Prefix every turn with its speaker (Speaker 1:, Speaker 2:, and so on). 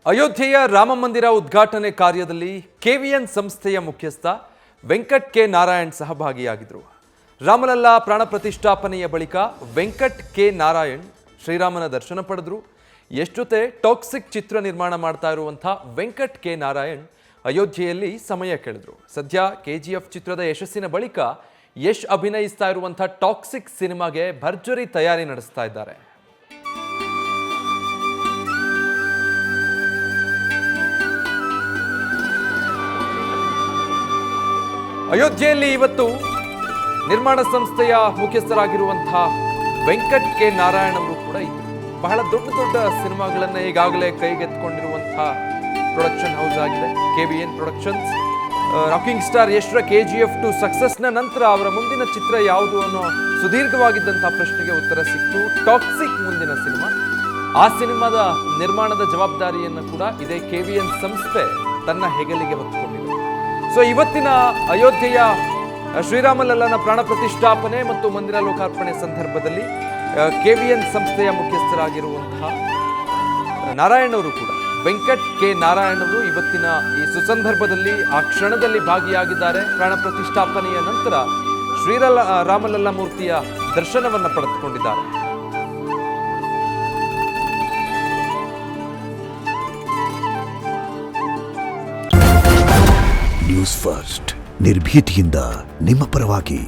Speaker 1: ಅಯೋಧ್ಯೆಯ ರಾಮ ಮಂದಿರ ಉದ್ಘಾಟನೆ ಕಾರ್ಯದಲ್ಲಿ ಕೆವಿಎನ್ ಸಂಸ್ಥೆಯ ಮುಖ್ಯಸ್ಥ ವೆಂಕಟ್ ಕೆ ನಾರಾಯಣ್ ಸಹಭಾಗಿಯಾಗಿದ್ದರು. ರಾಮಲಲ್ಲಾ ಪ್ರಾಣ ಪ್ರತಿಷ್ಠಾಪನೆಯ ಬಳಿಕ ವೆಂಕಟ್ ಕೆ ನಾರಾಯಣ್ ಶ್ರೀರಾಮನ ದರ್ಶನ ಪಡೆದರು. ಯಶ್ ಜೊತೆ ಟಾಕ್ಸಿಕ್ ಚಿತ್ರ ನಿರ್ಮಾಣ ಮಾಡ್ತಾ ಇರುವಂಥ ವೆಂಕಟ್ ಕೆ ನಾರಾಯಣ್ ಅಯೋಧ್ಯೆಯಲ್ಲಿ ಸಮಯ ಕಳೆದರು. ಸದ್ಯ ಕೆಜಿಎಫ್ ಚಿತ್ರದ ಯಶಸ್ಸಿನ ಬಳಿಕ ಯಶ್ ಅಭಿನಯಿಸ್ತಾ ಇರುವಂಥ ಟಾಕ್ಸಿಕ್ ಸಿನಿಮಾಗೆ ಭರ್ಜರಿ ತಯಾರಿ ನಡೆಸ್ತಾ ಇದ್ದಾರೆ. ಅಯೋಧ್ಯೆಯಲ್ಲಿ ಇವತ್ತು ನಿರ್ಮಾಣ ಸಂಸ್ಥೆಯ ಮುಖ್ಯಸ್ಥರಾಗಿರುವಂತಹ ವೆಂಕಟ್ ಕೆ ನಾರಾಯಣ್ ಅವರು ಕೂಡ ಇದ್ದರು. ಬಹಳ ದೊಡ್ಡ ದೊಡ್ಡ ಸಿನಿಮಾಗಳನ್ನು ಈಗಾಗಲೇ ಕೈಗೆತ್ತಿಕೊಂಡಿರುವಂತಹ ಪ್ರೊಡಕ್ಷನ್ ಹೌಸ್ ಆಗಿದೆ ಕೆವಿಎನ್ ಪ್ರೊಡಕ್ಷನ್ಸ್. ರಾಕಿಂಗ್ ಸ್ಟಾರ್ ಯಶ್ರ ಕೆಜಿಎಫ್ 2 ಸಕ್ಸಸ್ನ ನಂತರ ಅವರ ಮುಂದಿನ ಚಿತ್ರ ಯಾವುದು ಅನ್ನೋ ಸುದೀರ್ಘವಾಗಿದ್ದಂತಹ ಪ್ರಶ್ನೆಗೆ ಉತ್ತರ ಸಿಕ್ತು. ಟಾಕ್ಸಿಕ್ ಮುಂದಿನ ಸಿನಿಮಾ. ಆ ಸಿನಿಮಾದ ನಿರ್ಮಾಣದ ಜವಾಬ್ದಾರಿಯನ್ನು ಕೂಡ ಇದೇ ಕೆವಿಎನ್ ಸಂಸ್ಥೆ ತನ್ನ ಹೆಗಲಿಗೆ ಹೊತ್ತುಕೊಂಡಿದೆ. ಸೊ ಇವತ್ತಿನ ಅಯೋಧ್ಯೆಯ ಶ್ರೀರಾಮಲಲ್ಲನ ಪ್ರಾಣ ಪ್ರತಿಷ್ಠಾಪನೆ ಮತ್ತು ಮಂದಿರ ಲೋಕಾರ್ಪಣೆ ಸಂದರ್ಭದಲ್ಲಿ ಕೆವಿಎನ್ ಸಂಸ್ಥೆಯ ಮುಖ್ಯಸ್ಥರಾಗಿರುವಂತಹ ನಾರಾಯಣ್ ಅವರು ಕೂಡ ವೆಂಕಟ್ ಕೆ ನಾರಾಯಣ್ ಅವರು ಇವತ್ತಿನ ಈ ಸುಸಂದರ್ಭದಲ್ಲಿ ಆ ಕ್ಷಣದಲ್ಲಿ ಭಾಗಿಯಾಗಿದ್ದಾರೆ. ಪ್ರಾಣ ಪ್ರತಿಷ್ಠಾಪನೆಯ ನಂತರ ರಾಮಲಲ್ಲಾ ಮೂರ್ತಿಯ ದರ್ಶನವನ್ನು ಪಡೆದುಕೊಂಡಿದ್ದಾರೆ.
Speaker 2: ನ್ಯೂಸ್ ಫಸ್ಟ್ ನಿರ್ಭೀತಿಯಿಂದ ನಿಮ್ಮ ಪರವಾಗಿ.